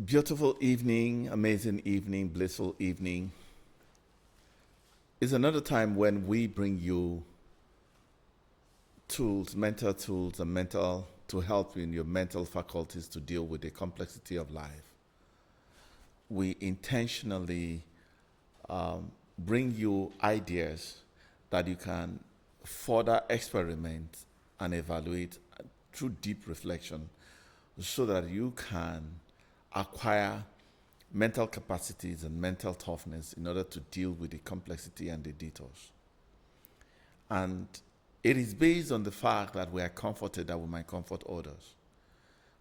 Beautiful evening, amazing evening, blissful evening. Is another time when we bring you tools, mental tools, and mental to help you in your mental faculties to deal with the complexity of life. We intentionally bring you ideas that you can further experiment and evaluate through deep reflection so that you can acquire mental capacities and mental toughness in order to deal with the complexity and the details. And it is based on the fact that we are comforted that we might comfort others.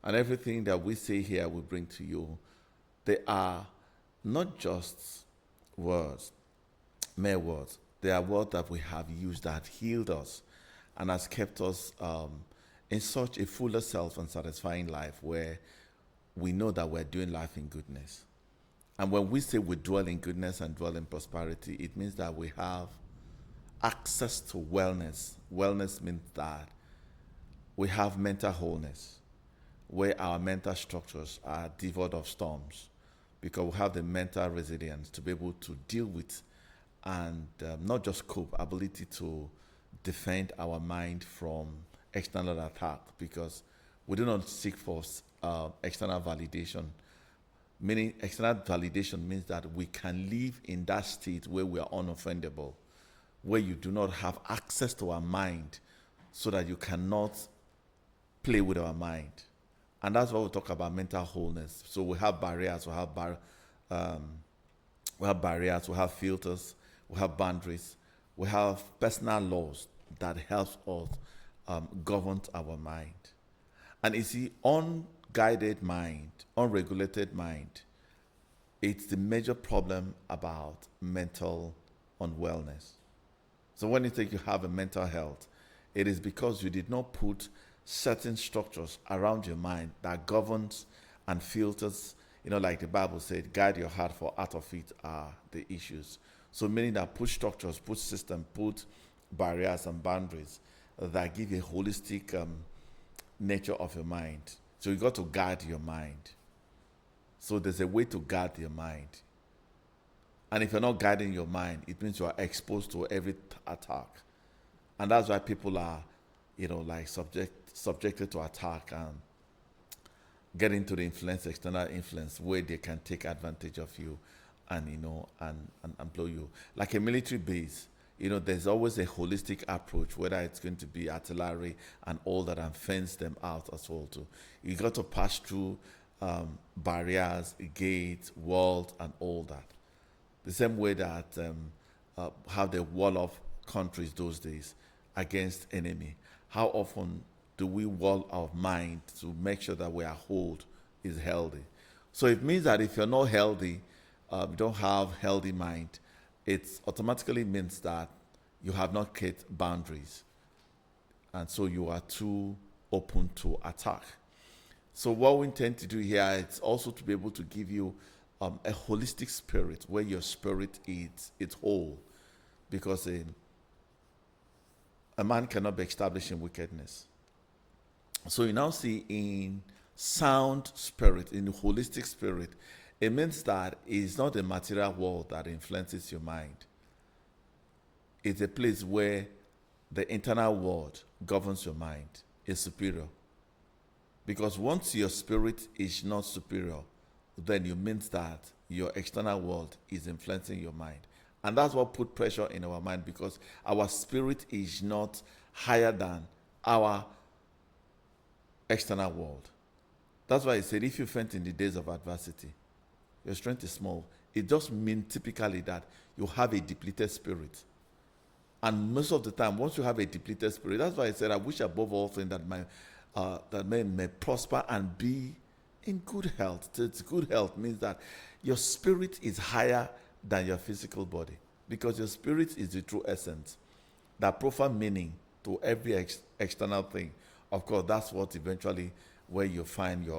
And everything that we say here we bring to you, they are not just words, mere words. They are words that we have used that healed us and has kept us in such a fuller self and satisfying life where we know that we're doing life in goodness. And when we say we dwell in goodness and dwell in prosperity, it means that we have access to wellness. Wellness means that we have mental wholeness, where our mental structures are devoid of storms, because we have the mental resilience to be able to deal with and not just cope, ability to defend our mind from external attack, because we do not seek for external validation. Meaning, external validation means that we can live in that state where we are unoffendable, where you do not have access to our mind, so that you cannot play with our mind. And that's what we talk about mental wholeness. So we have barriers, we have barriers, we have filters, we have boundaries, we have personal laws that helps us govern our mind. And you see, unguided mind, unregulated mind, it's the major problem about mental unwellness. So when you think you have a mental health, it is because you did not put certain structures around your mind that governs and filters, like the Bible said, guide your heart, for out of it are the issues. So meaning that put structures, put system, put barriers and boundaries that give a holistic nature of your mind. So you got to guard your mind. So there's a way to guard your mind. And if you're not guarding your mind, it means you are exposed to every attack. And that's why people are, subjected to attack and get into the influence, external influence, where they can take advantage of you and, and blow you. Like a military base, there's always a holistic approach, whether it's going to be artillery and all that, and fence them out as well too. You got to pass through barriers, gates, walls, and all that. The same way that how they wall off countries those days against enemy. How often do we wall our mind to make sure that our hold is healthy? So it means that if you're not healthy, you don't have healthy mind, it automatically means that you have not kept boundaries. And so you are too open to attack. So what we intend to do here is also to be able to give you a holistic spirit, where your spirit is it's whole, because a man cannot be established in wickedness. So you now see in sound spirit, in holistic spirit, it means that it's not the material world that influences your mind. It's a place where the internal world governs your mind, is superior. Because once your spirit is not superior, then it means that your external world is influencing your mind. And that's what put pressure in our mind, because our spirit is not higher than our external world. That's why I said, if you faint in the days of adversity, your strength is small. It just means typically that you have a depleted spirit. And most of the time, once you have a depleted spirit, that's why I said, I wish above all things that men may prosper and be in good health. It's good health means that your spirit is higher than your physical body, because your spirit is the true essence, that profound meaning to every external thing. Of course, that's what eventually where you find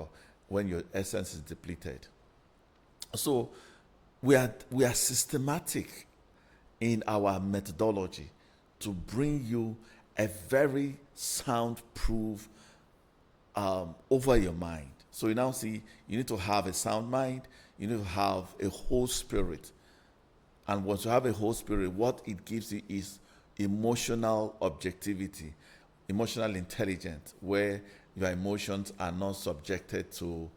when your essence is depleted. So we are systematic in our methodology to bring you a very soundproof over your mind. So you now see you need to have a sound mind, you need to have a whole spirit. And once you have a whole spirit, what it gives you is emotional objectivity, emotional intelligence, where your emotions are not subjected to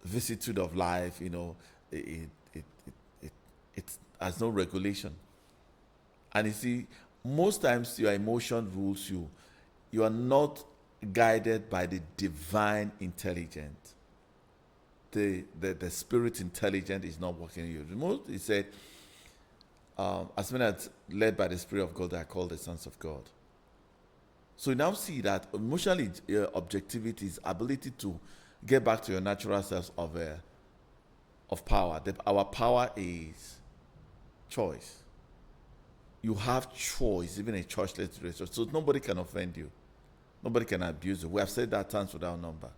vicissitude of life. It has no regulation. And you see, most times your emotion rules you. You are not guided by the divine intelligence. The spirit intelligence is not working in you. Most, he said, as many as led by the Spirit of God, they are called the sons of God. So you now see that emotional objectivity is ability to get back to your natural self of power. Our power is choice. You have choice, even a choiceless relationship. So nobody can offend you. Nobody can abuse you. We have said that times without number.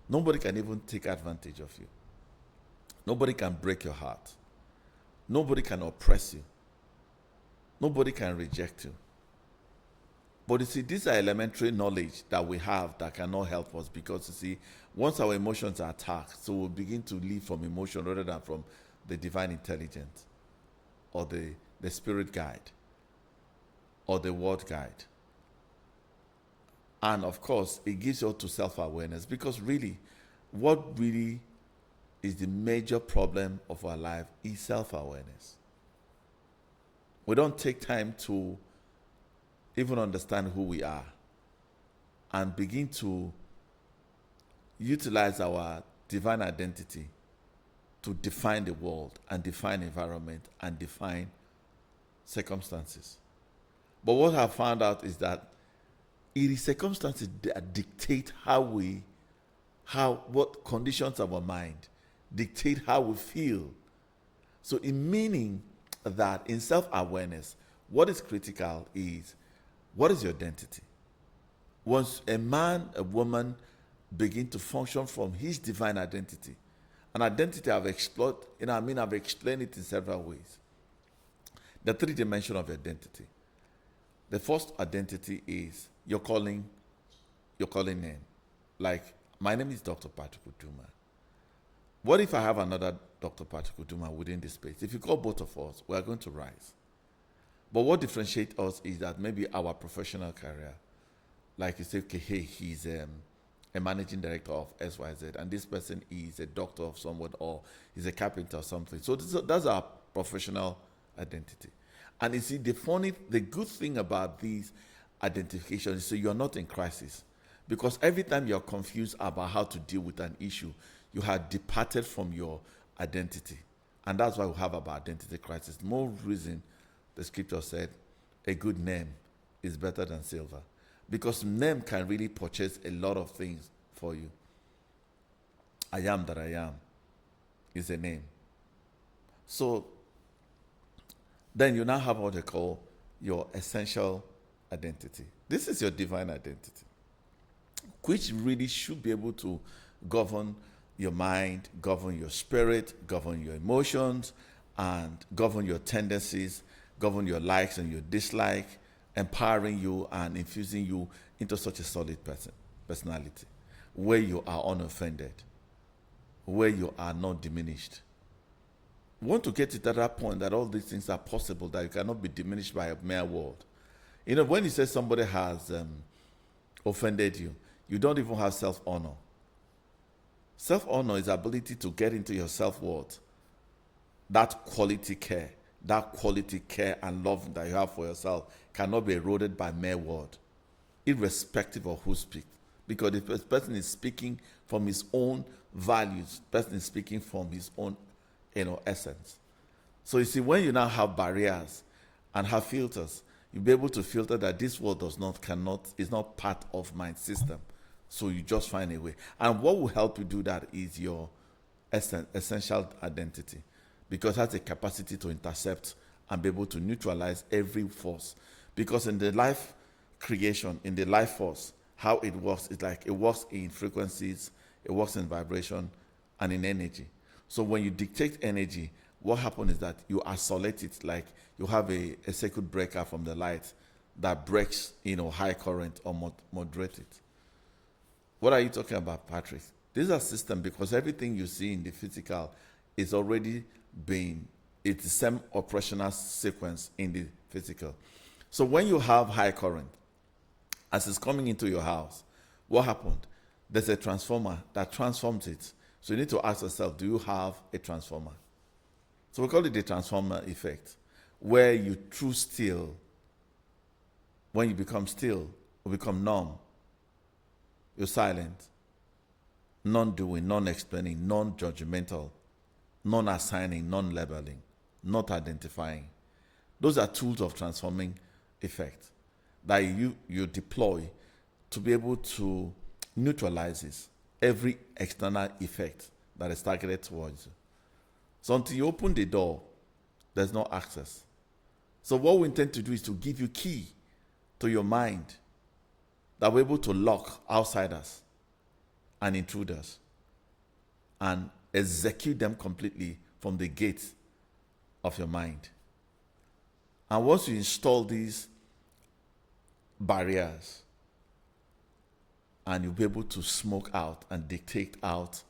Nobody can even take advantage of you. Nobody can break your heart. Nobody can oppress you. Nobody can reject you. But you see, these are elementary knowledge that we have that cannot help us, because you see, once our emotions are attacked, so we'll begin to live from emotion rather than from the divine intelligence or the spirit guide or the word guide. And of course, it gives you to self-awareness, because really, what really is the major problem of our life is self-awareness. We don't take time to even understand who we are and begin to utilize our divine identity to define the world and define environment and define circumstances. But what I've found out is that it is circumstances that dictate what conditions of our mind dictate how we feel. So in meaning that in self-awareness, what is critical is, what is your identity? Once a man, a woman begin to function from his divine identity, an identity I've explored, I've explained it in several ways. The three dimensions of identity. The first identity is your calling name. Like, my name is Dr. Patrick Uduma. What if I have another Dr. Patrick Uduma within this space? If you call both of us, we are going to rise. But what differentiates us is that maybe our professional career, like you say, okay, hey, he's a managing director of XYZ, and this person is a doctor of someone, or he's a carpenter or something. So that's our professional identity. And you see, the good thing about these identifications is, so you're not in crisis. Because every time you're confused about how to deal with an issue, you have departed from your identity. And that's why we have our identity crisis. More reason the scripture said, a good name is better than silver. Because name can really purchase a lot of things for you. I am that I am is a name. So then you now have what they call your essential identity. This is your divine identity, which really should be able to govern your mind, govern your spirit, govern your emotions, and govern your tendencies, govern your likes and your dislikes, empowering you and infusing you into such a solid personality, where you are unoffended, where you are not diminished. We want to get to that point that all these things are possible, that you cannot be diminished by a mere word. When you say somebody has offended you, you don't even have self-honor. Self-honor is the ability to get into your self-worth. That quality care and love that you have for yourself cannot be eroded by mere word, irrespective of who speaks. Because if a person is speaking from his own values, the person is speaking from his own essence. So you see, when you now have barriers and have filters, you'll be able to filter that this word is not part of my system. So you just find a way. And what will help you do that is your essential identity, because it has a capacity to intercept and be able to neutralize every force. Because in the life creation, in the life force, how it works is like it works in frequencies, it works in vibration, and in energy. So when you dictate energy, what happens is that you isolate it, like you have a circuit breaker from the light that breaks high current or moderate it. What are you talking about, Patrick? These are systems because everything you see in the physical is already being, it's the same operational sequence in the physical. So when you have high current, as it's coming into your house, what happened? There's a transformer that transforms it. So you need to ask yourself, do you have a transformer? So we call it the transformer effect, where you true still, when you become still, or become numb, you're silent, non-doing, non-explaining, non-judgmental, non-assigning, non-labeling, not identifying. Those are tools of transforming effect that you deploy to be able to neutralize this, every external effect that is targeted towards you. So until you open the door, there's no access. So what we intend to do is to give you key to your mind that we're able to lock outsiders and intruders and execute them completely from the gate of your mind. And once you install these barriers, and you'll be able to smoke out and dictate out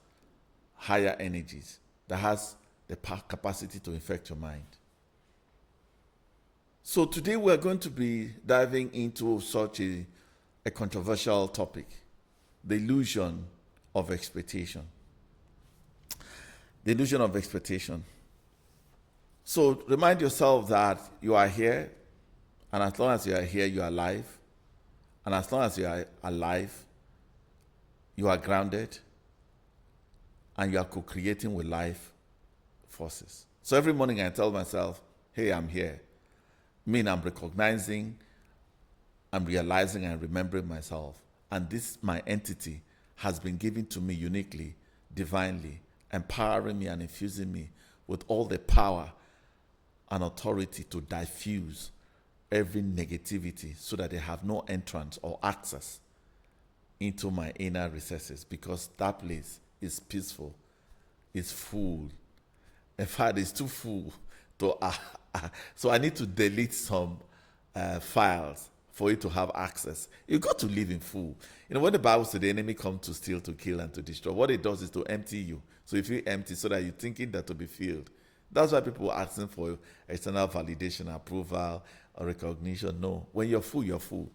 higher energies that has the capacity to infect your mind. So today we're going to be diving into such a controversial topic, the illusion of expectation. The illusion of expectation. So remind yourself that you are here, and as long as you are here, you are alive. And as long as you are alive, you are grounded, and you are co-creating with life forces. So every morning I tell myself, hey, I'm here. I'm recognizing, I'm realizing and remembering myself. And this, my entity, has been given to me uniquely, divinely, empowering me and infusing me with all the power and authority to diffuse every negativity so that they have no entrance or access into my inner recesses, because that place is peaceful, it's full. In fact, it's too full to so I need to delete some files for it to have access. You got to live in full. When the Bible says the enemy comes to steal, to kill, and to destroy, what it does is to empty you. So if you empty, so that you're thinking that to be filled. That's why people are asking for external validation, approval, or recognition. No, when you're full, you're full.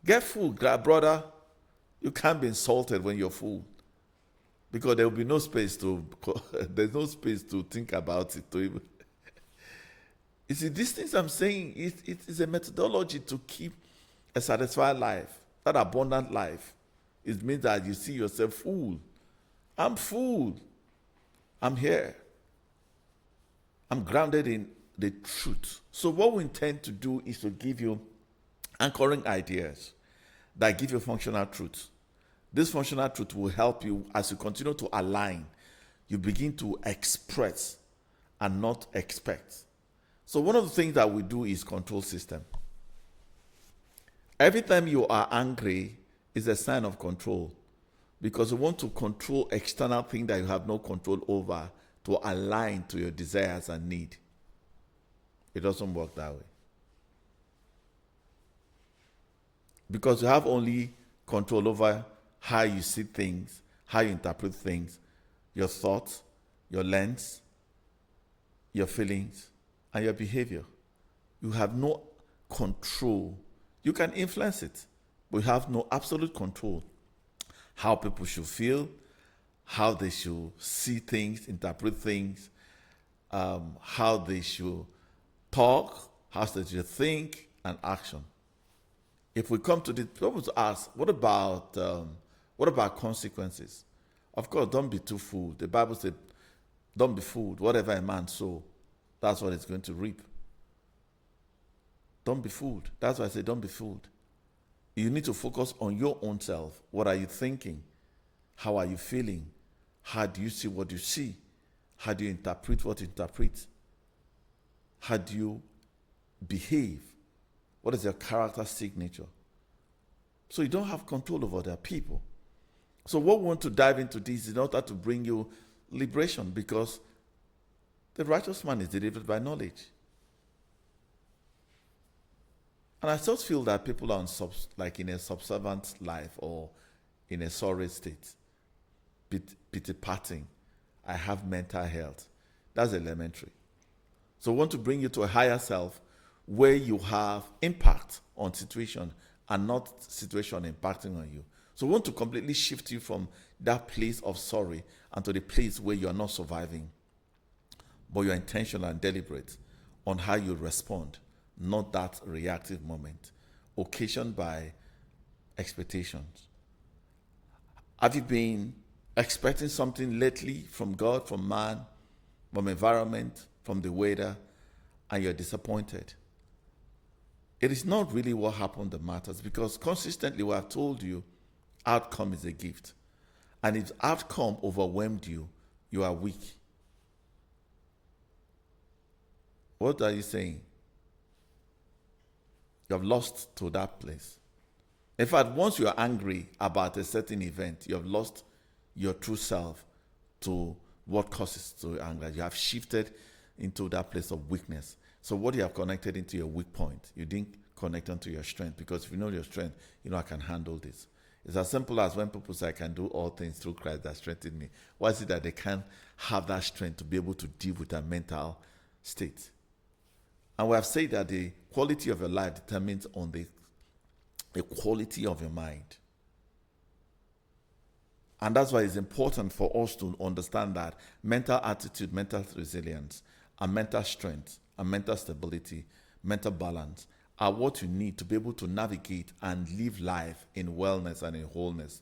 Get full, brother. You can't be insulted when you're full, because there will be no space there's no space to think about it. You see, these things I'm saying, it is a methodology to keep a satisfied life, that abundant life. It means that you see yourself full. I'm full. I'm here. I'm grounded in the truth. So what we intend to do is to give you anchoring ideas that give you functional truth. This functional truth will help you as you continue to align. You begin to express and not expect. So one of the things that we do is control system. Every time you are angry is a sign of control, because you want to control external things that you have no control over to align to your desires and need. It doesn't work that way. Because you have only control over how you see things, how you interpret things, your thoughts, your lens, your feelings, and your behavior. You have no control. You can influence it, but you have no absolute control. How people should feel, how they should see things, interpret things, how they should talk, how they should think, and action. If we come to this, people to ask, what about consequences? Of course, don't be too fooled. The Bible said, don't be fooled. Whatever a man sows, that's what he's going to reap. Don't be fooled. That's why I say don't be fooled. You need to focus on your own self. What are you thinking? How are you feeling? How do you see what you see? How do you interpret what you interpret? How do you behave? What is your character signature? So you don't have control over other people. So what we want to dive into this in order to bring you liberation, because the righteous man is delivered by knowledge. And I just feel that people are in a subservient life, or in a sorry state, pity parting. I have mental health. That's elementary. So we want to bring you to a higher self where you have impact on situation and not situation impacting on you. So we want to completely shift you from that place of sorry and to the place where you are not surviving, but you're intentional and deliberate on how you respond, not that reactive moment occasioned by expectations. Have you been expecting something lately from God, from man, from environment, from the weather, and you're disappointed? It is not really what happened that matters, because consistently we have told you outcome is a gift. And if outcome overwhelmed you, you are weak. What are you saying? You have lost to that place. In fact, once you are angry about a certain event, you have lost your true self to what causes to anger. You have shifted into that place of weakness. So what you have connected into your weak point, you didn't connect onto your strength, because if you know your strength, you know I can handle this. It's as simple as when people say I can do all things through Christ that strengthens me. Why is it that they can't have that strength to be able to deal with their mental state? And we have said that the quality of your life determines on the quality of your mind. And that's why it's important for us to understand that mental attitude, mental resilience, and mental strength, and mental stability, mental balance are what you need to be able to navigate and live life in wellness and in wholeness.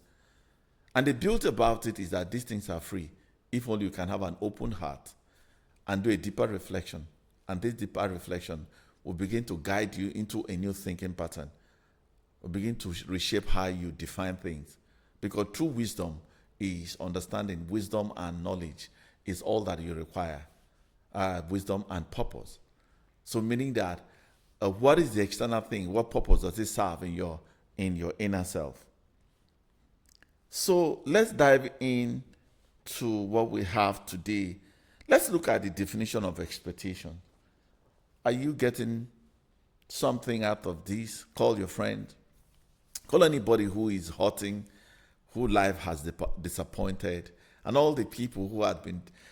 And the beauty about it is that these things are free if only you can have an open heart and do a deeper reflection. And this deeper reflection will begin to guide you into a new thinking pattern. Will begin to reshape how you define things. Because true wisdom is understanding. Wisdom and knowledge is all that you require. Wisdom and purpose. So meaning that what is the external thing? What purpose does it serve in your inner self? So let's dive in to what we have today. Let's look at the definition of expectation. Are you getting something out of this? Call your friend. Call anybody who is hurting, who life has disappointed, and all the people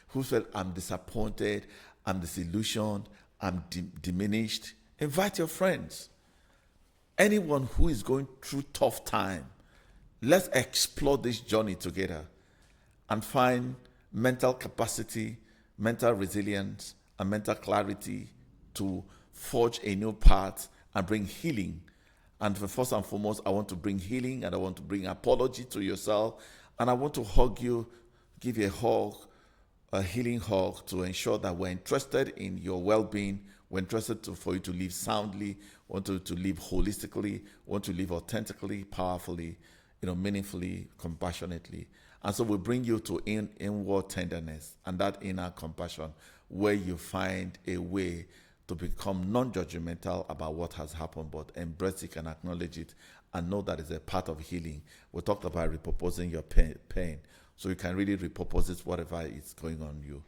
who felt I'm disappointed, I'm disillusioned, I'm diminished. Invite your friends. Anyone who is going through tough time. Let's explore this journey together and find mental capacity, mental resilience, and mental clarity to forge a new path and bring healing. And first and foremost, I want to bring healing, and I want to bring apology to yourself, and I want to hug you, give you a hug, a healing hug, to ensure that we're interested in your well-being. We're interested for you to live soundly, want to live holistically, want to live authentically, powerfully, meaningfully, compassionately. And so we bring you to inward tenderness and that inner compassion, where you find a way to become non-judgmental about what has happened, but embrace it and acknowledge it and know that it's a part of healing. We talked about repurposing your pain, so you can really repurpose it, whatever is going on you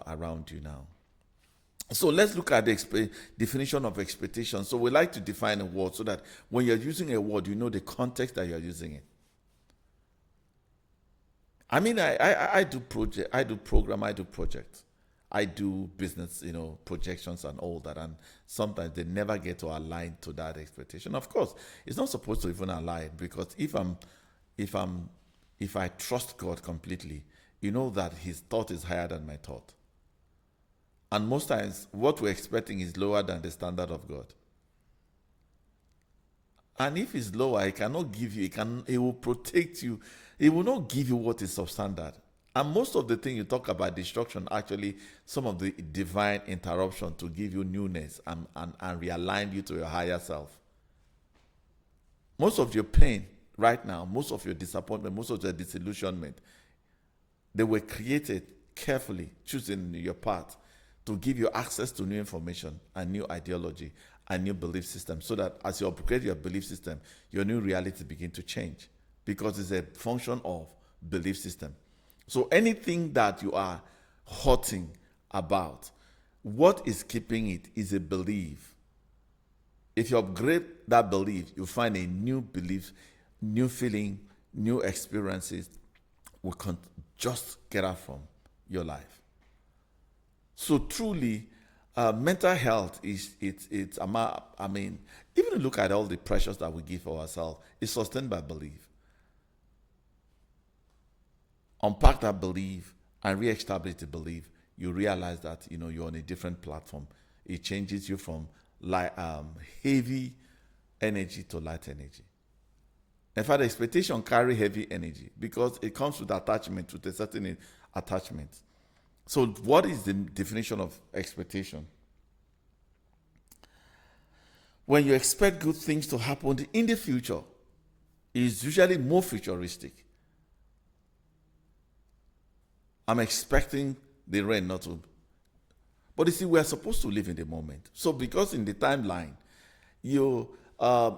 around you now. So let's look at the definition of expectation. So we like to define a word so that when you're using a word, you know the context that you're using it. I mean, I do project, I do program, I do projects. I do business, projections and all that, and sometimes they never get to align to that expectation. Of course, it's not supposed to even align, because if I trust God completely, you know that His thought is higher than my thought, and most times what we're expecting is lower than the standard of God. And if it's lower, He cannot give you. He will protect you. He will not give you what is substandard. And most of the things you talk about destruction, actually, some of the divine interruption to give you newness and realign you to your higher self. Most of your pain right now, most of your disappointment, most of your disillusionment, they were created carefully, choosing your path to give you access to new information and new ideology and new belief system, so that as you upgrade your belief system, your new reality begin to change, because it's a function of belief system. So anything that you are hurting about, what is keeping it is a belief. If you upgrade that belief, you find a new belief, new feeling, new experiences will just get out from your life. So truly, mental health it's I mean, even look at all the pressures that we give for ourselves, it's sustained by belief. Unpack that belief and re-establish the belief, you realize that you're on a different platform. It changes you from heavy energy to light energy. In fact, expectation carry heavy energy because it comes with attachment, with a certain attachment. So what is the definition of expectation? When you expect good things to happen in the future, it is usually more futuristic. I'm expecting the rain not to. But you see, we are supposed to live in the moment. So because in the timeline, your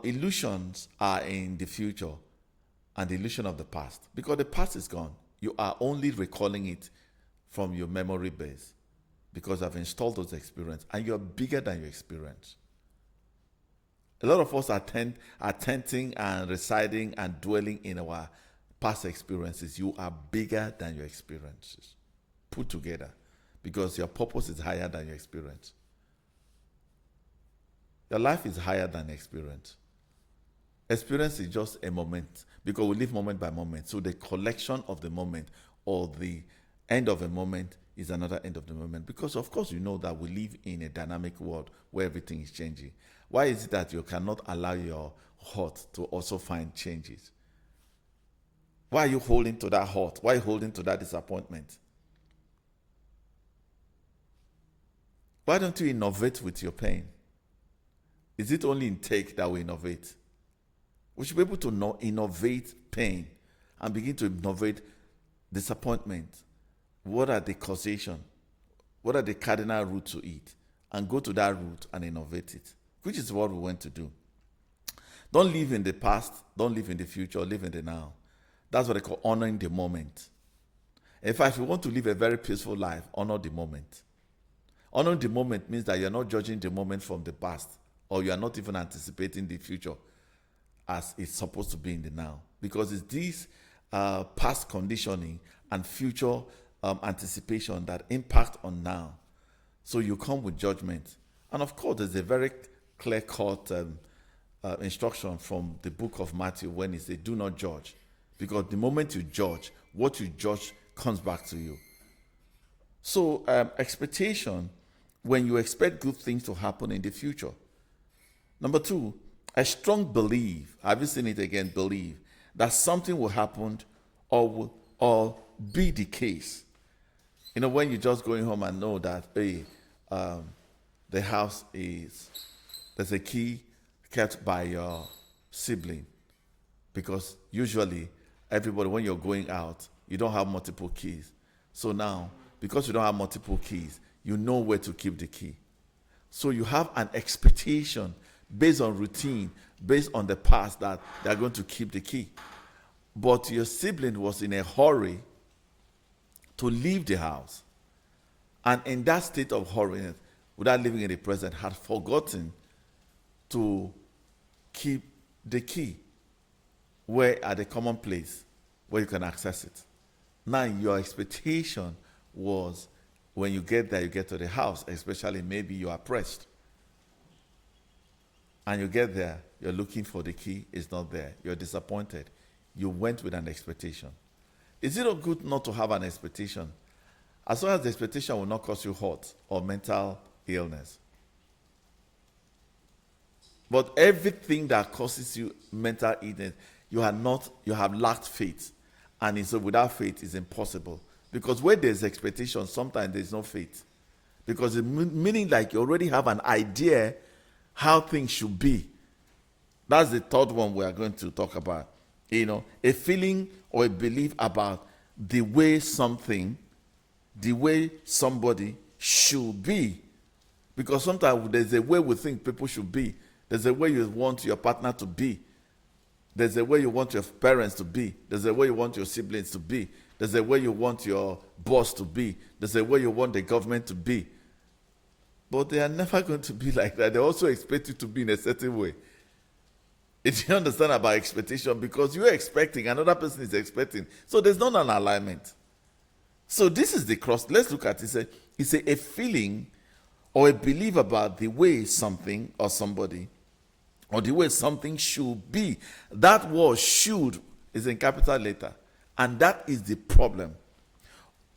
illusions are in the future and the illusion of the past. Because the past is gone. You are only recalling it from your memory base because I've installed those experiences and you're bigger than your experience. A lot of us are tenting and residing and dwelling in our past experiences. You are bigger than your experiences put together because your purpose is higher than your experience. Your life is higher than experience. Experience is just a moment because we live moment by moment. So the collection of the moment or the end of a moment is another end of the moment because of course you know that we live in a dynamic world where everything is changing. Why is it that you cannot allow your heart to also find changes? Why are you holding to that hurt? Why are you holding to that disappointment? Why don't you innovate with your pain? Is it only intake that we innovate? We should be able to innovate pain and begin to innovate disappointment. What are the causation? What are the cardinal roots to it? And go to that root and innovate it, which is what we want to do. Don't live in the past. Don't live in the future. Live in the now. That's what they call honoring the moment. In fact, if you want to live a very peaceful life, honor the moment. Honoring the moment means that you're not judging the moment from the past, or you are not even anticipating the future as it's supposed to be in the now. Because it's this past conditioning and future anticipation that impact on now. So you come with judgment. And of course, there's a very clear-cut instruction from the book of Matthew when it says, do not judge. Because the moment you judge, what you judge comes back to you. So expectation, when you expect good things to happen in the future. Number two, a strong belief. Have you seen it again? Believe that something will happen or be the case. When you're just going home and know that, hey, the house there's a key kept by your sibling. Because usually, everybody, when you're going out, you don't have multiple keys. So now, because you don't have multiple keys, you know where to keep the key. So you have an expectation based on routine, based on the past that they're going to keep the key. But your sibling was in a hurry to leave the house. And in that state of hurry, without living in the present, had forgotten to keep the key where at a common place where you can access it. Now your expectation was when you get there, you get to the house, especially maybe you are pressed. And you get there, you're looking for the key, it's not there. You're disappointed. You went with an expectation. Is it good not to have an expectation? As long as the expectation will not cause you hurt or mental illness. But everything that causes you mental illness, you have lacked faith. And so without faith, it's impossible. Because where there's expectation, sometimes there's no faith. Because it meaning like you already have an idea how things should be. That's the third one we are going to talk about. A feeling or a belief about the way somebody should be. Because sometimes there's a way we think people should be. There's a way you want your partner to be. There's a way you want your parents to be. There's a way you want your siblings to be. There's a way you want your boss to be. There's a way you want the government to be. But they are never going to be like that. They also expect you to be in a certain way. Do you understand about expectation? Because you're expecting, another person is expecting. So there's not an alignment. So this is the cross. Let's look at it. It's a feeling or a belief about the way something or somebody or the way something should be. That word should is in capital letter. And that is the problem.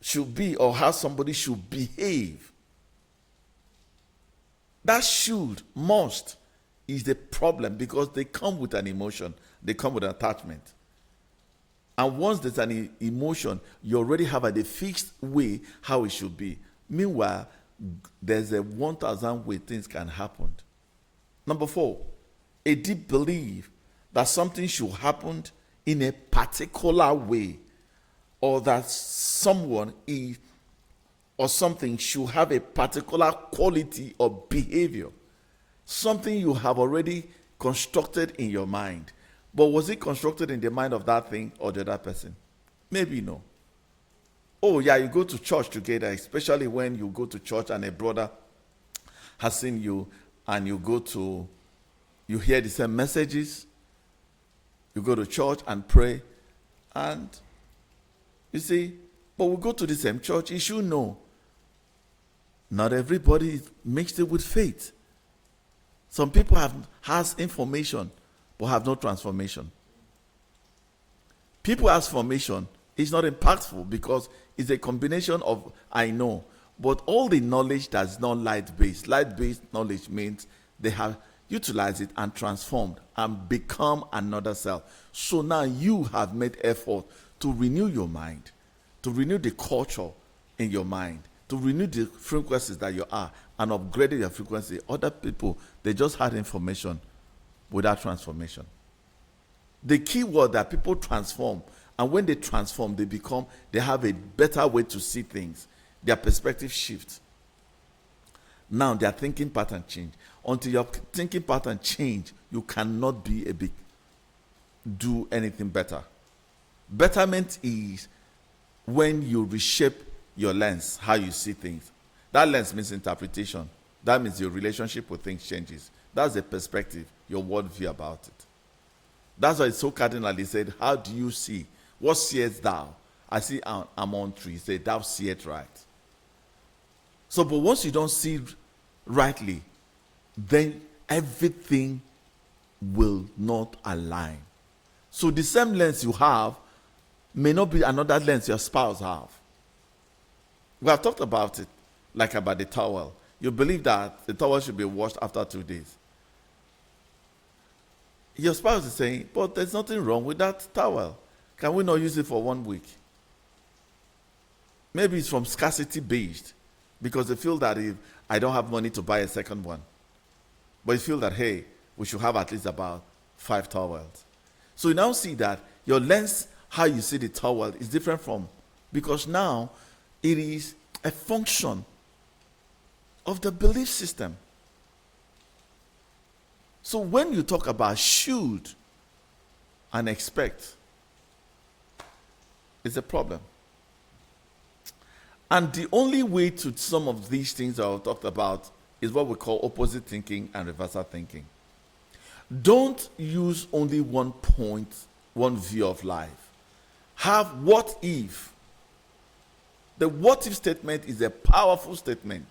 Should be, or how somebody should behave. That should, must, is the problem, because they come with an emotion. They come with an attachment. And once there's an emotion, you already have a fixed way how it should be. Meanwhile, there's a 1,000 way things can happen. Number 4, a deep belief that something should happen in a particular way, or that someone is or something should have a particular quality or behavior. Something you have already constructed in your mind. But was it constructed in the mind of that thing or the other person? Maybe no. Oh yeah, you go to church together, especially when you go to church and a brother has seen you and you hear the same messages. You go to church and pray, and you see, but we go to the same church. You should know, not everybody is mixed with faith. Some people has information but have no transformation. People has formation. It's not impactful because it's a combination of I know, but all the knowledge that's not light-based. Light-based knowledge means they have utilized it and transformed and become another self. So now you have made effort to renew your mind, to renew the culture in your mind, to renew the frequencies that you are, and upgrading your frequency. Other people, they just had information without transformation. The key word that people transform, and when they transform, they have a better way to see things. Their perspective shifts. Now their thinking pattern change. Until your thinking pattern change, you cannot do anything better. Betterment is when you reshape your lens, how you see things. That lens means interpretation. That means your relationship with things changes. That's the perspective, your worldview about it. That's why it's so cardinal. He said, how do you see? What seest thou? I see an almond tree. He said, thou seest right. So, but once you don't see rightly, then everything will not align. So the same lens you have may not be another lens your spouse have. We have talked about it, like about the towel. You believe that the towel should be washed after 2 days. Your spouse is saying, but there's nothing wrong with that towel. Can we not use it for 1 week? Maybe it's from scarcity based, because they feel that if I don't have money to buy a second one. But you feel that, hey, we should have at least about 5 towels. So you now see that your lens, how you see the towel, is different from, because now it is a function of the belief system. So when you talk about should and expect, it's a problem. And the only way to some of these things that I've talked about is what we call opposite thinking and reversal thinking. Don't use only one point, one view of life. Have what if. The what if statement is a powerful statement.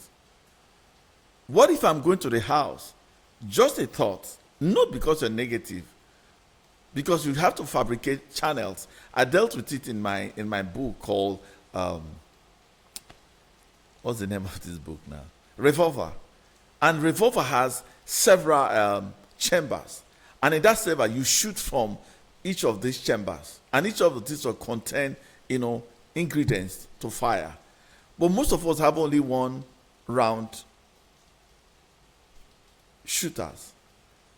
What if I'm going to the house? Just a thought, not because you're negative, because you have to fabricate channels. I dealt with it in my book called what's the name of this book now? Revolver. And Revolver has several chambers, and in that chamber you shoot from each of these chambers, and each of these will contain ingredients to fire. But most of us have only one round shooters.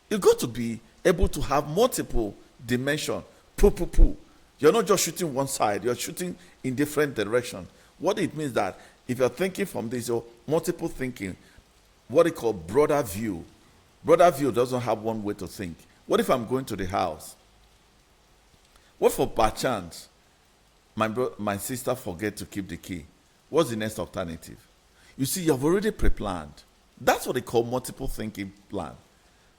You've got to be able to have multiple dimension. You're not just shooting one side, you're shooting in different directions. What it means that if you're thinking from this, or multiple thinking, what they call broader view. Broader view doesn't have one way to think. What if I'm going to the house? What for perchance my sister forget to keep the key? What's the next alternative? You see, you've already pre-planned. That's what they call multiple thinking plan.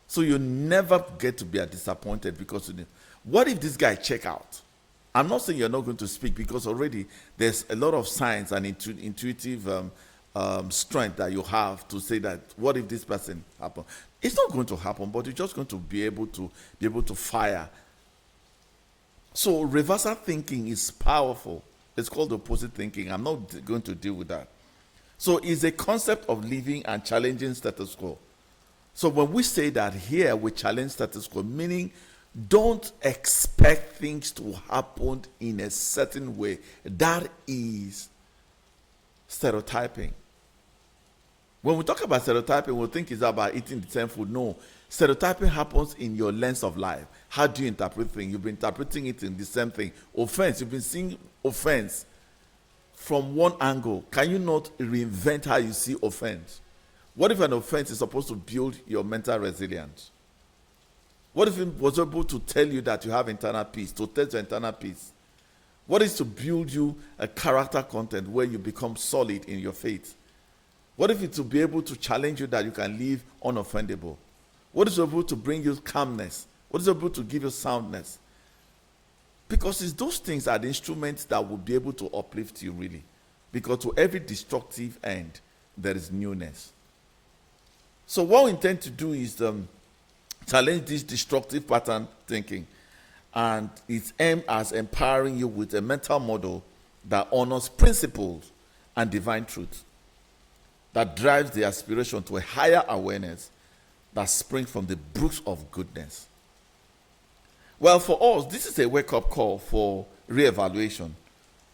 So you never get to be disappointed because what if this guy check out? I'm not saying you're not going to speak, because already there's a lot of signs and intuitive strength that you have to say that what if this person happen? It's not going to happen, but you're just going to be able to fire. So reversal thinking is powerful. It's called opposite thinking. I'm not going to deal with that. So it's a concept of living and challenging status quo. So when we say that here, we challenge status quo, meaning don't expect things to happen in a certain way. That is stereotyping. When we talk about stereotyping, we think it's about eating the same food. No. Stereotyping happens in your lens of life. How do you interpret things? You've been interpreting it in the same thing. Offense, you've been seeing offense from one angle. Can you not reinvent how you see offense? What if an offense is supposed to build your mental resilience? What if it was able to tell you that you have internal peace, to test your internal peace? What is to build you a character content where you become solid in your faith? What if it's to be able to challenge you that you can live unoffendable? What is able to bring you calmness? What is able to give you soundness? Because it's those things are the instruments that will be able to uplift you really. Because to every destructive end, there is newness. So what we intend to do is challenge this destructive pattern thinking. And it's aimed as empowering you with a mental model that honors principles and divine truth, that drives the aspiration to a higher awareness that springs from the brooks of goodness. Well, for us, this is a wake-up call for reevaluation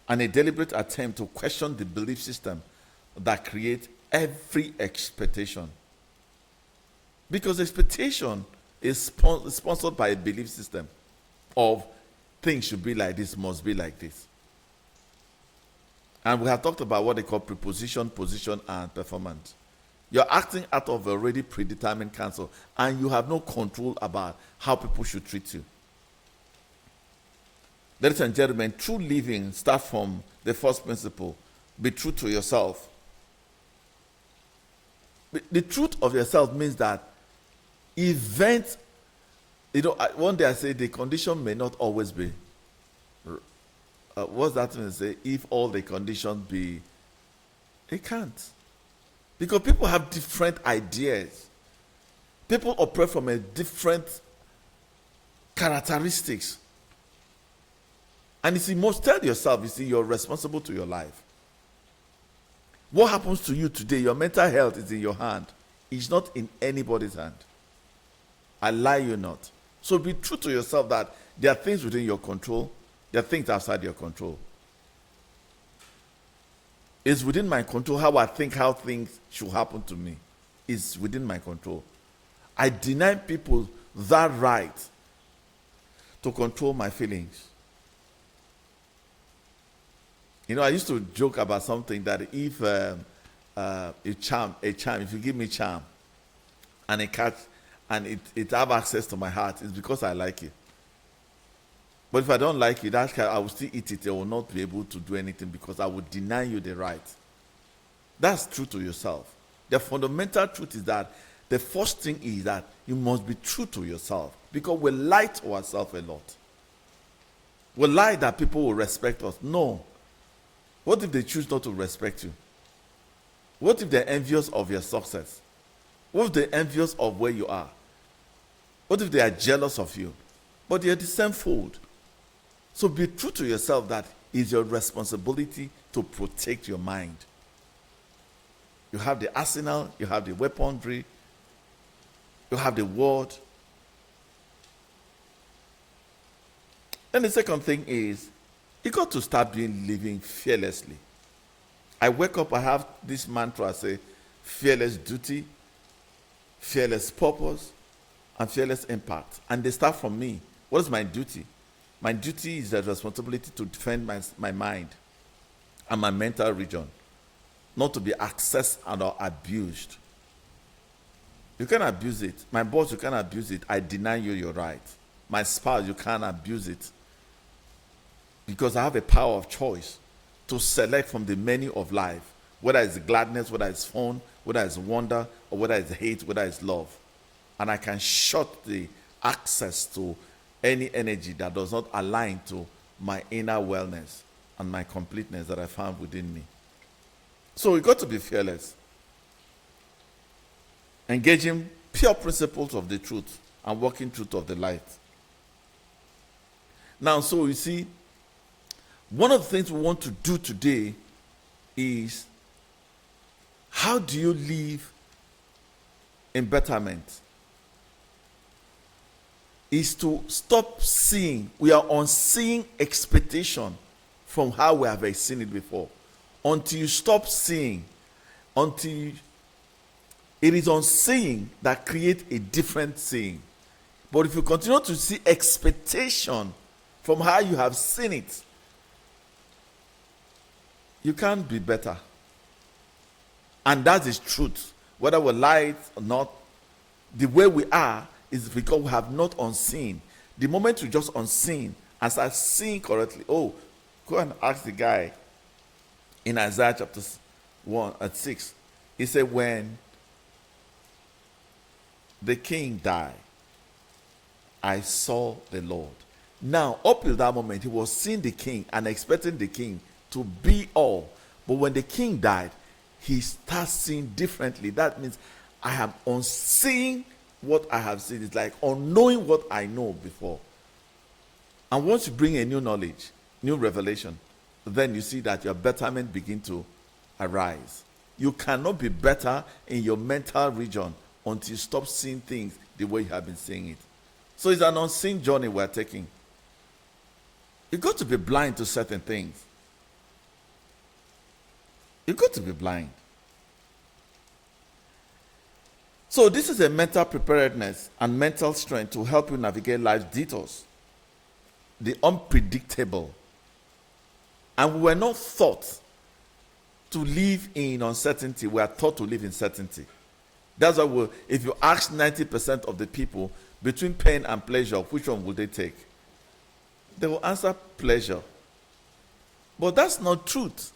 and a deliberate attempt to question the belief system that creates every expectation. Because expectation is sponsored by a belief system of things should be like this, must be like this. And we have talked about what they call preposition, position, and performance. You're acting out of already predetermined counsel, and you have no control about how people should treat you. Ladies and gentlemen, true living starts from the first principle. Be true to yourself. The truth of yourself means that events, one day I say the condition may not always be. What's that mean to say? If all the conditions be, it can't. Because people have different ideas. People operate from a different characteristics. And you must tell yourself, you're responsible to your life. What happens to you today, your mental health is in your hand. It's not in anybody's hand. I lie you not. So be true to yourself that there are things within your control, there are things outside your control. It's within my control how I think how things should happen to me. It's within my control. I deny people that right to control my feelings. I used to joke about something that if if you give me charm and a cat and it have access to my heart, it's because I like it. But if I don't like it, that cat, I will still eat it. I will not be able to do anything because I will deny you the right. That's true to yourself. The fundamental truth is that the first thing is that you must be true to yourself, because we lie to ourselves a lot. We lie that people will respect us. No. What if they choose not to respect you? What if they're envious of your success? What if they're envious of where you are? What if they are jealous of you? But you're the same fold. So be true to yourself that it's your responsibility to protect your mind. You have the arsenal, you have the weaponry, you have the word. And the second thing is, you got to start living fearlessly. I wake up, I have this mantra, I say, fearless duty, fearless purpose, and fearless impact. And they start from me. What is my duty? My duty is the responsibility to defend my mind and my mental region, not to be accessed and or abused. You can't abuse it. My boss, you can't abuse it. I deny you your right. My spouse, you can't abuse it. Because I have a power of choice to select from the menu of life, whether it's gladness, whether it's fun, whether it's wonder, or whether it's hate, whether it's love. and I can shut the access to any energy that does not align to my inner wellness and my completeness that I found within me. So we got to be fearless, engaging pure principles of the truth and working truth of the light. Now, so you see, one of the things we want to do today is, how do you live in betterment? Is to stop seeing. We are on seeing expectation from how we have seen it before. Until you stop seeing, it is on seeing that creates a different seeing. But if you continue to see expectation from how you have seen it, you can't be better. And that is truth. Whether we like it or not, the way we are is because we have not unseen. The moment you just unseen and start seeing correctly, go and ask the guy in Isaiah chapter 1 and 6. He said, when the king died, I saw the Lord. Now, up till that moment, he was seeing the king and expecting the king to be all. But when the king died, he starts seeing differently. That means I am unseeing what I have seen. It's like unknowing what I know before. And once you bring a new knowledge, new revelation, then you see that your betterment begin to arise. You cannot be better in your mental region until you stop seeing things the way you have been seeing it. So it's an unseen journey we're taking. You've got to be blind to certain things. You've got to be blind. So this is a mental preparedness and mental strength to help you navigate life's detours, the unpredictable. And we were not taught to live in uncertainty. We are taught to live in certainty. That's why if you ask 90% of the people between pain and pleasure, which one will they take? They will answer pleasure. But that's not truth.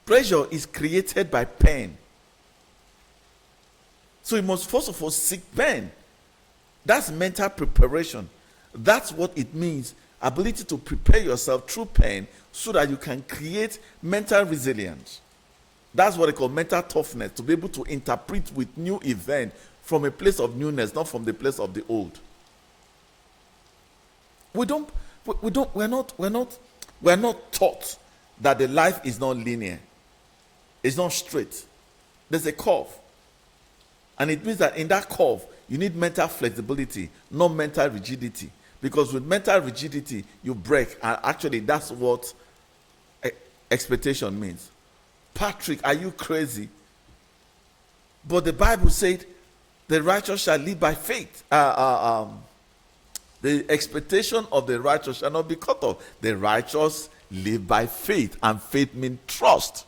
Pleasure is created by pain. So you must first of all seek pain. That's mental preparation. That's what it means. Ability to prepare yourself through pain so that you can create mental resilience. That's what they call mental toughness, to be able to interpret with new event from a place of newness, not from the place of the old. We're not taught that the life is not linear. It's not straight. There's a curve. And it means that in that curve, you need mental flexibility, not mental rigidity. Because with mental rigidity, you break. And actually, that's what expectation means. Patrick, are you crazy? But the Bible said, the righteous shall live by faith. The expectation of the righteous shall not be cut off. The righteous live by faith. And faith means trust.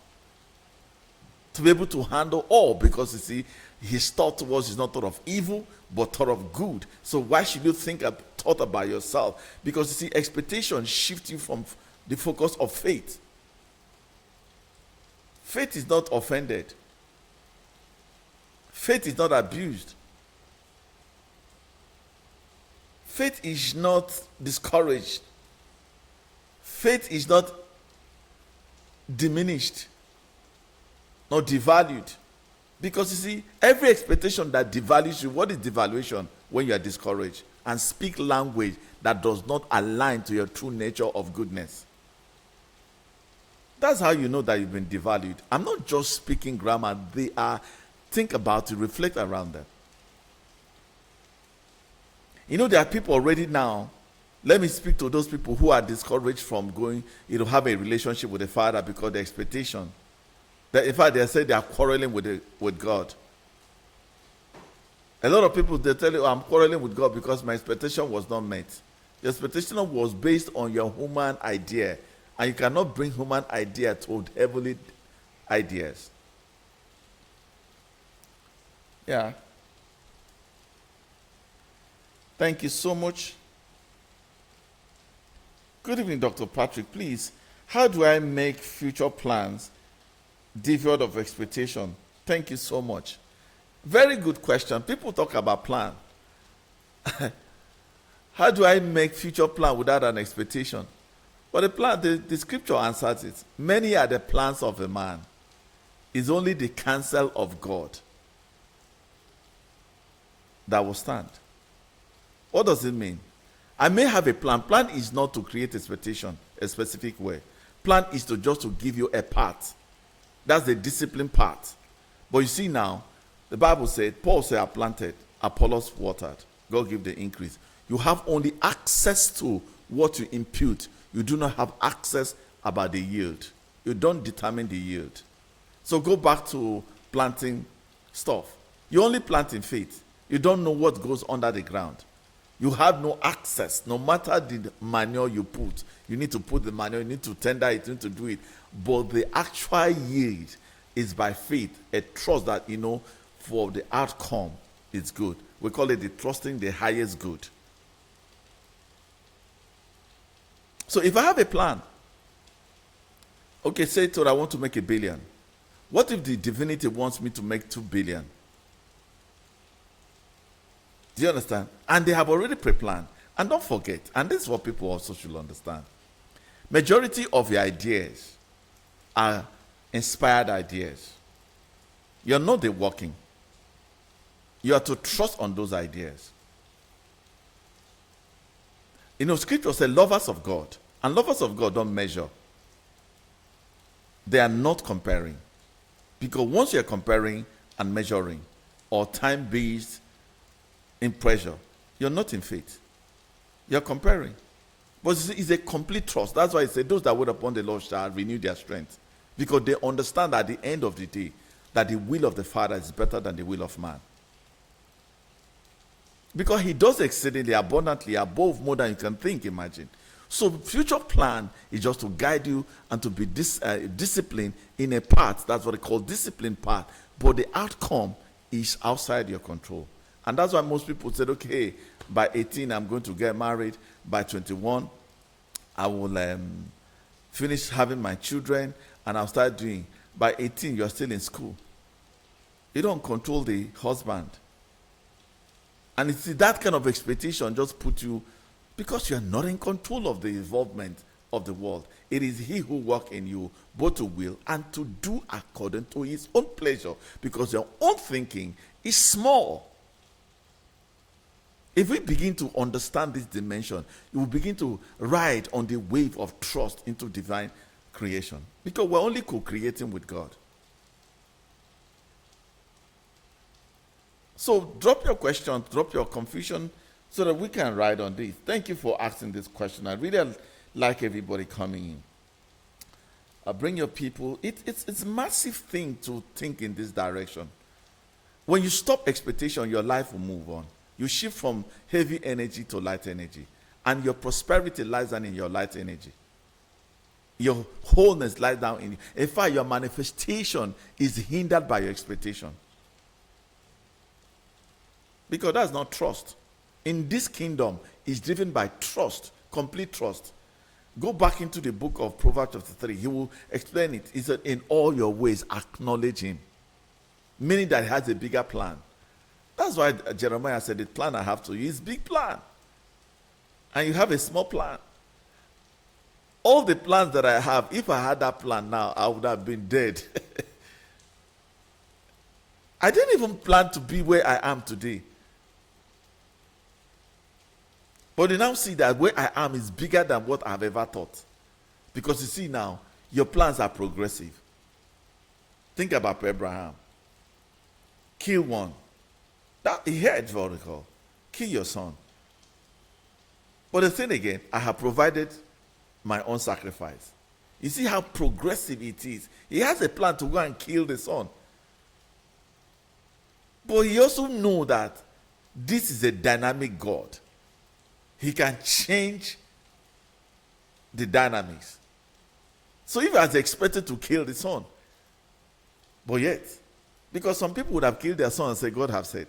To be able to handle all. Because you see, his thought towards is not thought of evil, but thought of good. So why should you thought about yourself? Because you see, expectation shifts you from the focus of faith. Faith is not offended. Faith is not abused. Faith is not discouraged. Faith is not diminished, not devalued. Because you see, every expectation that devalues you, what is devaluation? When you are discouraged and speak language that does not align to your true nature of goodness. That's how you know that you've been devalued. I'm not just speaking grammar. Think about it, reflect around them. You know, there are people already now. Let me speak to those people who are discouraged from going, have a relationship with the Father because the expectation. That in fact, they say they are quarreling with God. A lot of people, they tell you, I'm quarreling with God because my expectation was not met. Your expectation was based on your human idea. And you cannot bring human idea to heavenly ideas. Yeah. Thank you so much. Good evening, Dr. Patrick. Please, how do I make future plans devoid of expectation? Thank you so much. Very good question. People talk about plan. How do I make future plan without an expectation? But the scripture answers it. Many are the plans of a man. It's only the counsel of God that will stand. What does it mean? I may have a plan. Plan is not to create expectation a specific way. Plan is to just to give you a path. That's the discipline part. But you see now, the Bible said, Paul said, I planted, Apollos watered, God give the increase. You have only access to what you impute. You do not have access about the yield. You don't determine the yield. So go back to planting stuff. You only plant in faith. You don't know what goes under the ground. You have no access. No matter the manure you put, you need to put the manure, you need to tender it, you need to do it. But the actual yield is by faith, a trust that, for the outcome is good. We call it the trusting the highest good. So if I have a plan, okay, say to I want to make $1 billion. What if the divinity wants me to make 2 billion? Do you understand? And they have already pre-planned. And don't forget, and this is what people also should understand. Majority of your ideas are inspired ideas. You're not the working. You are to trust on those ideas. Scripture says lovers of God. And lovers of God don't measure. They are not comparing. Because once you're comparing and measuring, or time-based in pressure, you're not in faith. You're comparing. But it's a complete trust. That's why it said, those that wait upon the Lord shall renew their strength. Because they understand at the end of the day that the will of the Father is better than the will of man. Because he does exceedingly abundantly above more than you can think, imagine. So future plan is just to guide you and to be disciplined in a path. That's what they call discipline path. But the outcome is outside your control. And that's why most people said, okay, by 18, I'm going to get married. By 21, I will finish having my children, and I'll start doing. By 18, you're still in school. You don't control the husband. And it's that kind of expectation just put you, because you're not in control of the involvement of the world. It is he who works in you, both to will and to do according to his own pleasure, because your own thinking is small. If we begin to understand this dimension, you will begin to ride on the wave of trust into divine creation, because we're only co-creating with God. So drop your question, drop your confusion, so that we can ride on this. Thank you for asking this question. I really like everybody coming in. Bring your people. It's a massive thing to think in this direction. When you stop expectation, your life will move on. You shift from heavy energy to light energy. And your prosperity lies down in your light energy. Your wholeness lies down in you. In fact, your manifestation is hindered by your expectation. Because that's not trust. In this kingdom, it's driven by trust, complete trust. Go back into the book of Proverbs chapter 3. He will explain it. He said, in all your ways, acknowledge him. Meaning that he has a bigger plan. That's why Jeremiah said, the plan I have to you is big plan. And you have a small plan. All the plans that I have, if I had that plan now, I would have been dead. I didn't even plan to be where I am today. But you now see that where I am is bigger than what I've ever thought. Because you see now, your plans are progressive. Think about Abraham. Kill one. That, he heard vertical. Kill your son. But the thing again, I have provided my own sacrifice. You see how progressive it is. He has a plan to go and kill the son. But he also knows that this is a dynamic God. He can change the dynamics. So if he has expected to kill the son, but yet, because some people would have killed their son and say, God have said.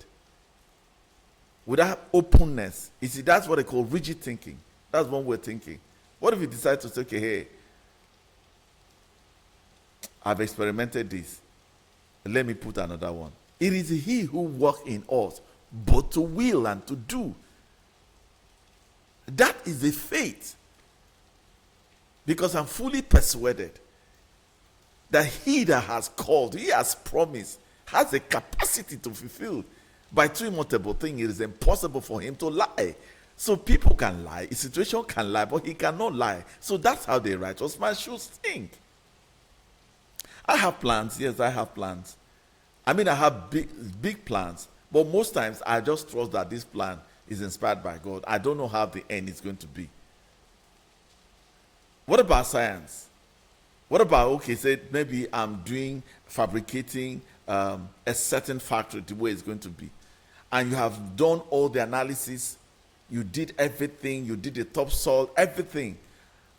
Without openness. You see, that's what they call rigid thinking. That's one way of thinking. What if you decide to say, okay, hey, I've experimented this. Let me put another one. It is he who works in us, both to will and to do. That is the faith. Because I'm fully persuaded that he that has called, he has promised, has the capacity to fulfill. By two immutable things, it is impossible for him to lie. So people can lie, a situation can lie, but he cannot lie. So that's how the righteous man should think. I have plans. Yes, I have plans. I mean, I have big plans, but most times I just trust that this plan is inspired by God. I don't know how the end is going to be. What about science? What about, okay, say maybe I'm fabricating a certain factory the way it's going to be. And you have done all the analysis, you did everything, you did the topsoil, everything.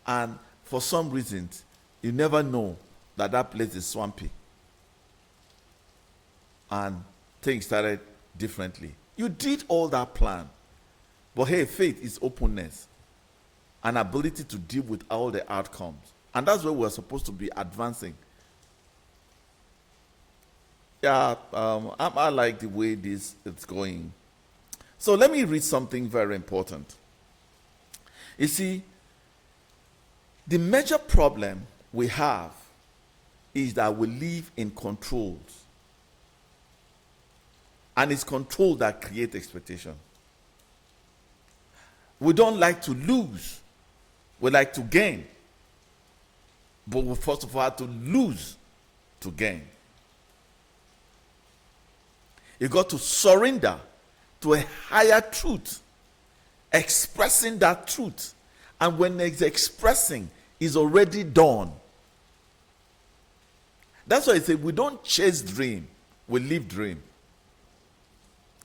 And for some reason, you never know that place is swampy. And things started differently. You did all that plan. But hey, faith is openness. An ability to deal with all the outcomes. And that's where we're supposed to be advancing. Yeah, I like the way this is going. So let me read something very important. You see, the major problem we have is that we live in controls. And it's control that creates expectation. We don't like to lose. We like to gain. But we first of all have to lose to gain. You got to surrender to a higher truth, expressing that truth. And when it's expressing, it's already done. That's why I say we don't chase dream, we live dream.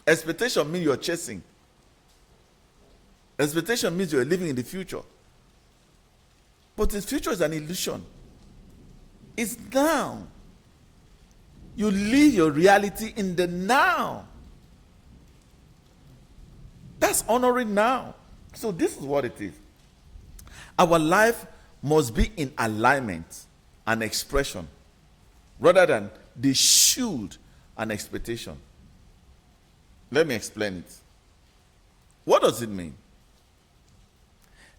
Expectation means you're chasing. Expectation means you're living in the future. But the future is an illusion. It's now. You live your reality in the now. That's honoring now. So this is what it is. Our life must be in alignment and expression rather than the should and expectation. Let me explain it. What does it mean?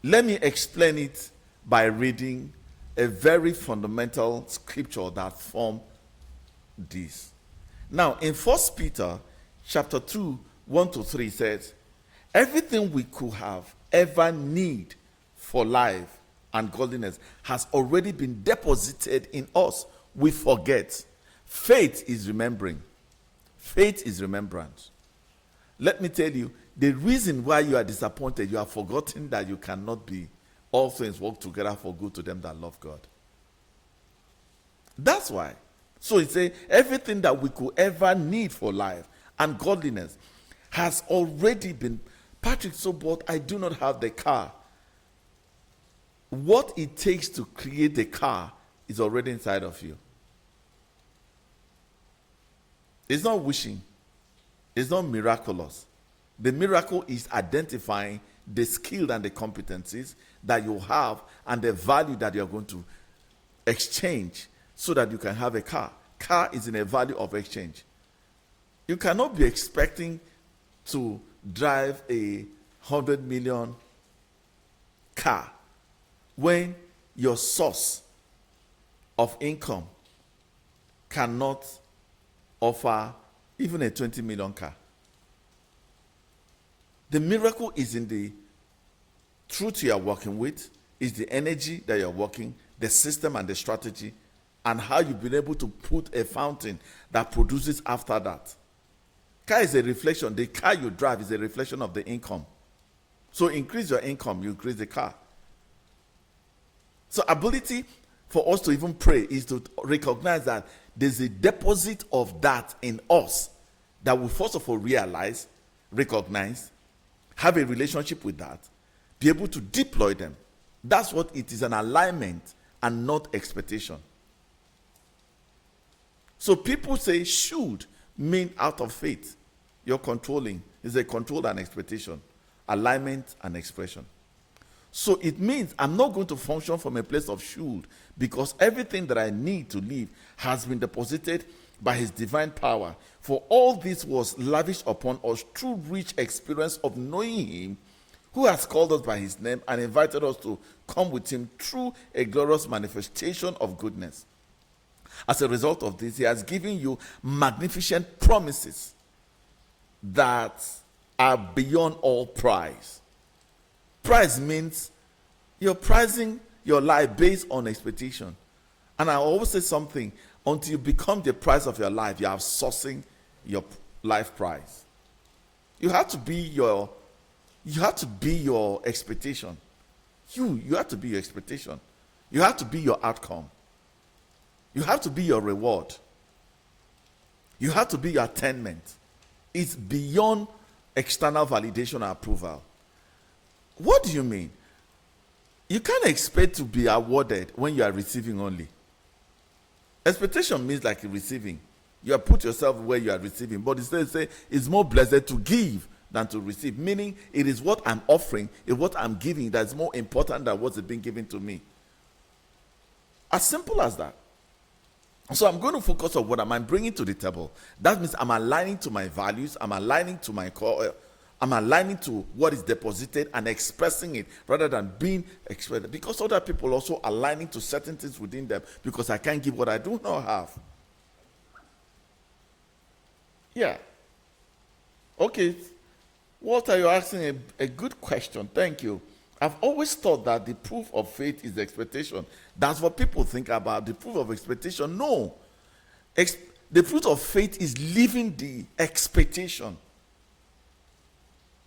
Let me explain it by reading a very fundamental scripture that forms this. Now, in 1 Peter chapter 2, 1-3 says, everything we could have ever need for life and godliness has already been deposited in us. We forget. Faith is remembering. Faith is remembrance. Let me tell you, the reason why you are disappointed, you have forgotten that you cannot be all things work together for good to them that love God. That's why. So it says, everything that we could ever need for life and godliness has already been. Patrick, so but I do not have the car. What it takes to create the car is already inside of you. It's not wishing. It's not miraculous. The miracle is identifying the skill and the competencies that you have and the value that you're going to exchange so that you can have a car. Car is in a value of exchange. You cannot be expecting to drive a 100 million car when your source of income cannot offer even a 20 million car. The miracle is in the truth you are working with, is the energy that you're working, the system and the strategy, and how you've been able to put a fountain that produces after that. Car is a reflection. The car you drive is a reflection of the income. So increase your income, you increase the car. So ability for us to even pray is to recognize that there's a deposit of that in us that we first of all realize, recognize, have a relationship with that, be able to deploy them. That's what it is, an alignment and not expectation. So people say should mean out of faith. You're controlling. It's a control and expectation, alignment and expression. So it means I'm not going to function from a place of should because everything that I need to live has been deposited by his divine power. For all this was lavished upon us through rich experience of knowing him, who has called us by his name and invited us to come with him through a glorious manifestation of goodness. As a result of this, he has given you magnificent promises that are beyond all price. Price means you're pricing your life based on expectation. And I always say something, until you become the price of your life, you are sourcing your life price. You have to be your expectation. You have to be your expectation. You have to be your outcome. You have to be your reward. You have to be your attainment. It's beyond external validation and approval. What do you mean? You can't expect to be awarded when you are receiving only. Expectation means like receiving. You have put yourself where you are receiving, but instead say it's more blessed to give than to receive. Meaning it is what I'm offering, it's what I'm giving that's more important than what's being given to me. As simple as that. So I'm going to focus on what I'm bringing to the table. That means I'm aligning to my values, I'm aligning to my core, I'm aligning to what is deposited and expressing it rather than being expressed. Because other people also aligning to certain things within them because I can't give what I do not have. Yeah. Okay. Walter, you're asking a good question. Thank you. I've always thought that the proof of faith is expectation. That's what people think about. The proof of expectation. No. The proof of faith is living the expectation.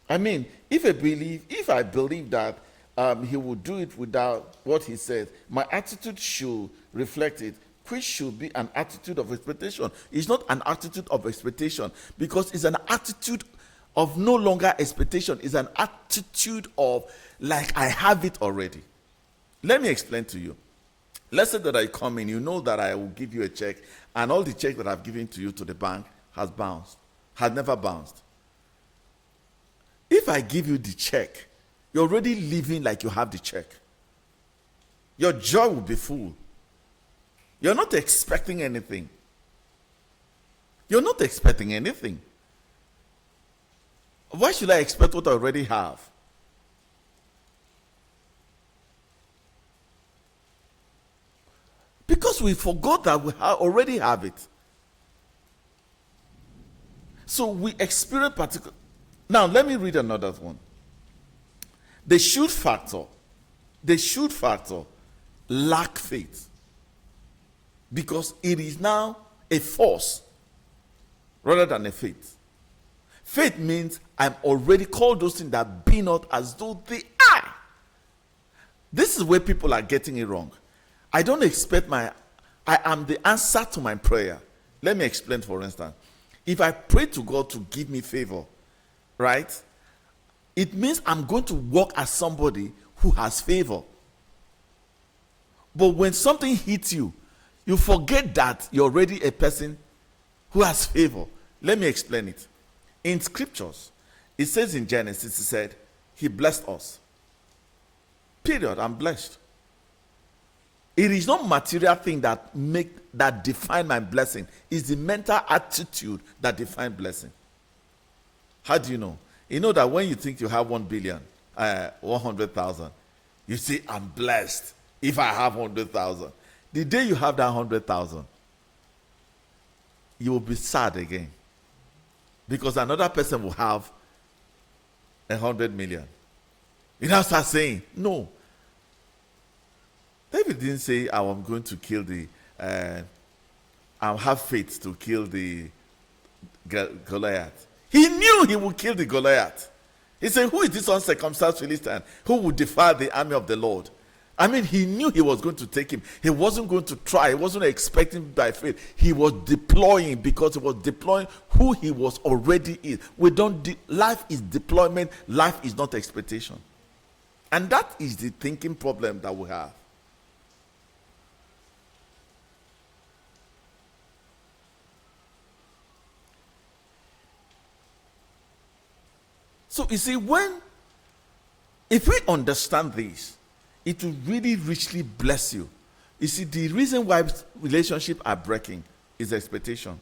I mean, if I believe that he will do it without what he says, my attitude should reflect it, which should be an attitude of expectation. It's not an attitude of expectation because it's an attitude of no longer expectation. It's an attitude of like I have it already. Let me explain to you. Let's say that I come in, you know that I will give you a check, and all the check that I've given to you to the bank has never bounced. If I give you the check, you're already living like you have the check. Your joy will be full. You're not expecting anything. You're not expecting anything. Why should I expect what I already have? Because we forgot that we already have it. So we experience particular. Now, let me read another one. The should factor lack faith. Because it is now a force rather than a faith. Faith means I'm already called those things that be not as though they are. This is where people are getting it wrong. I don't expect I am the answer to my prayer. Let me explain, for instance. If I pray to God to give me favor, right? It means I'm going to walk as somebody who has favor. But when something hits you, you forget that you're already a person who has favor. Let me explain it. In scriptures, it says in Genesis, it said, he blessed us. Period. I'm blessed. It is not material thing that define my blessing. It's the mental attitude that define blessing. How do you know? You know that when you think you have 1 billion, 100,000, you say, I'm blessed if I have 100,000. The day you have that 100,000, you will be sad again. Because another person will have 100 million. You now start saying, no. David didn't say, I'm going to kill I'll have faith to kill the Goliath. He knew he would kill the Goliath. He said, who is this uncircumcised Philistine who would defy the army of the Lord? I mean, he knew he was going to take him. He wasn't going to try. He wasn't expecting by faith. He was deploying because he was deploying who he was already in. Life is deployment. Life is not expectation. And that is the thinking problem that we have. So you see, if we understand this, it will really richly bless you. You see, the reason why relationships are breaking is expectations.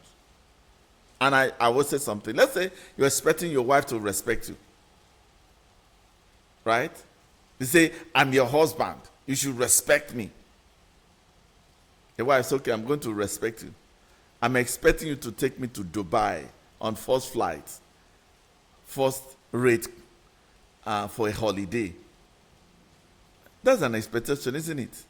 And I will say something. Let's say you're expecting your wife to respect you. Right? You say, I'm your husband. You should respect me. The wife says, okay, I'm going to respect you. I'm expecting you to take me to Dubai on first flight, first rate for a holiday. That's an expectation, isn't it?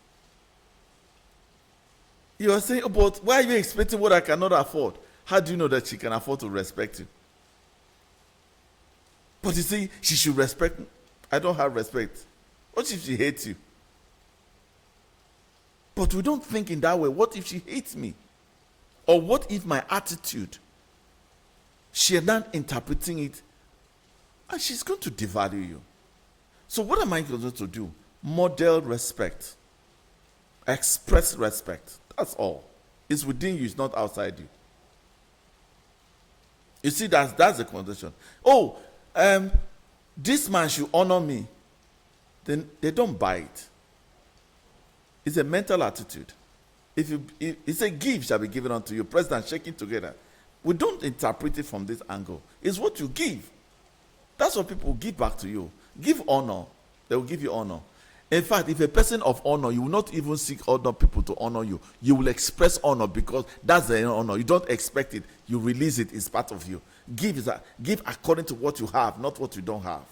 You are saying, oh, but why are you expecting what I cannot afford? How do you know that she can afford to respect you? But you see, she should respect me. I don't have respect. What if she hates you? But we don't think in that way. What if she hates me? Or what if my attitude, she is not interpreting it, and she's going to devalue you? So what am I going to do? Model respect. Express respect. That's all. It's within you, it's not outside you. You see, that's the condition. Oh, this man should honor me. Then they don't buy it. It's a mental attitude. If it's a gift shall be given unto you, pressed and shaking together. We don't interpret it from this angle. It's what you give. That's what people give back to you. Give honor, they will give you honor. In fact, if a person of honor, you will not even seek other people to honor you. You will express honor because that's the honor. You don't expect it. You release it. It's part of you. Give according to what you have, not what you don't have.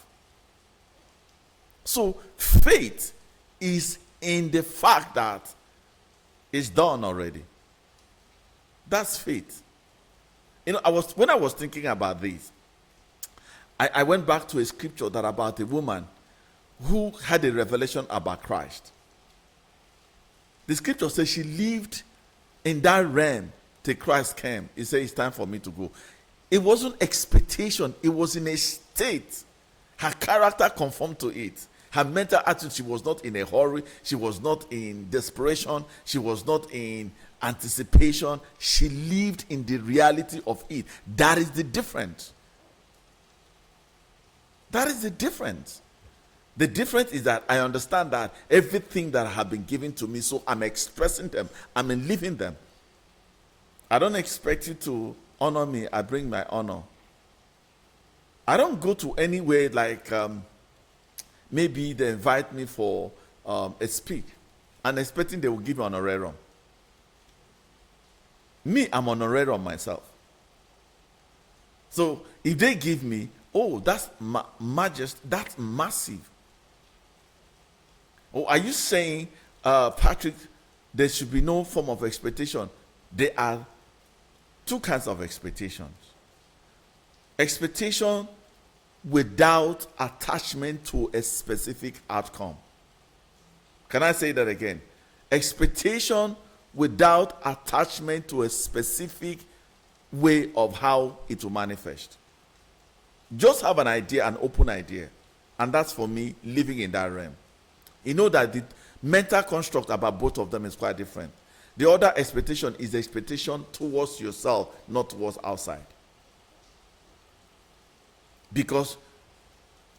So faith is in the fact that it's done already. That's faith. You know, when I was thinking about this, I went back to a scripture that about a woman who had a revelation about Christ. The scripture says she lived in that realm till Christ came. He said, it's time for me to go. It wasn't expectation. It was in a state. Her character conformed to it. Her mental attitude, she was not in a hurry. She was not in desperation. She was not in anticipation. She lived in the reality of it. That is the difference. That is the difference. The difference is that I understand that everything that have been given to me, so I'm expressing them, I'm living them. I don't expect you to honor me. I bring my honor. I don't go to anywhere like maybe they invite me for a speech and expecting they will give me honorarium. Me, I'm honorarium myself. So if they give me, oh, that's that's massive. Oh, are you saying, Patrick, there should be no form of expectation? There are two kinds of expectations. Expectation without attachment to a specific outcome. Can I say that again? Expectation without attachment to a specific way of how it will manifest. Just have an idea, an open idea. And that's for me, living in that realm. You know that the mental construct about both of them is quite different. The other expectation is the expectation towards yourself, not towards outside. Because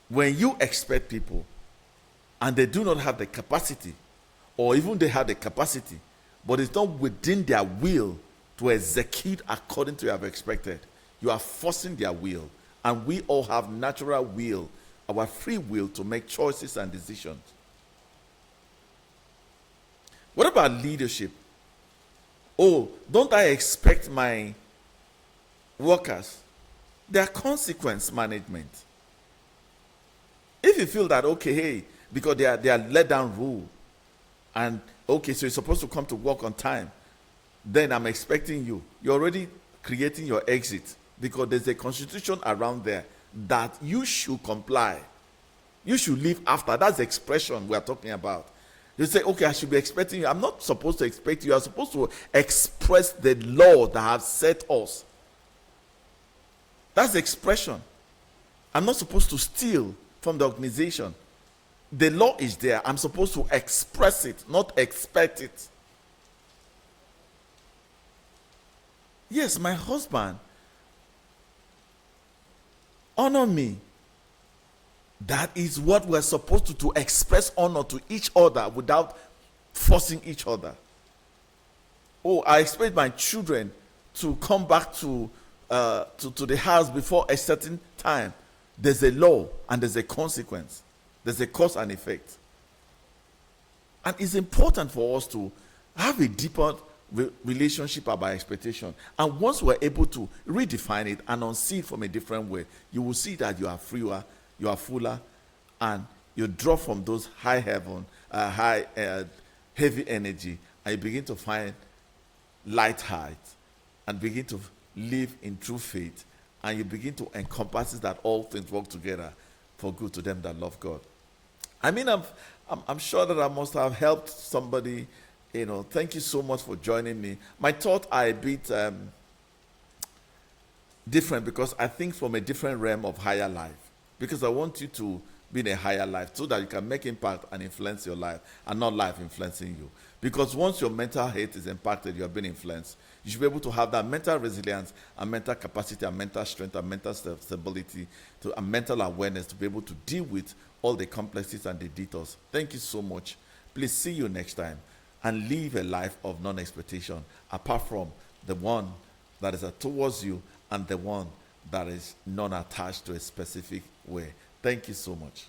when you expect people and they do not have the capacity, or even they have the capacity, but it's not within their will to execute according to what you have expected, you are forcing their will. And we all have natural will, our free will to make choices and decisions. What about leadership? Oh, don't I expect my workers? There are consequence management. If you feel that, okay, hey, because they are let down rule, and okay, so you're supposed to come to work on time, then I'm expecting you. You're already creating your exit because there's a constitution around there that you should comply. You should leave after. That's the expression we are talking about. You say, okay, I should be expecting you. I'm not supposed to expect you. I'm supposed to express the law that has set us. That's the expression. I'm not supposed to steal from the organization. The law is there. I'm supposed to express it, not expect it. Yes, my husband, honor me. That is what we're supposed to express honor to each other without forcing each other. Oh, I expect my children to come back to the house before a certain time, there's a law and there's a consequence. There's a cause and effect. And it's important for us to have a deeper relationship about expectation. And once we're able to redefine it and unsee it from a different way, you will see that you are freer, you are fuller, and you draw from those heavy energy, and you begin to find light height and begin to live in true faith, and you begin to encompass that all things work together for good to them that love God. I mean, I'm sure that I must have helped somebody. Thank you so much for joining me. My thoughts are a bit different because I think from a different realm of higher life. Because I want you to be in a higher life so that you can make impact and influence your life and not life influencing you. Because once your mental health is impacted, you have been influenced. You should be able to have that mental resilience and mental capacity and mental strength and mental stability and mental awareness to be able to deal with all the complexities and the details. Thank you so much. Please see you next time and live a life of non-expectation apart from the one that is towards you and the one that is non-attached to a specific way. Thank you so much.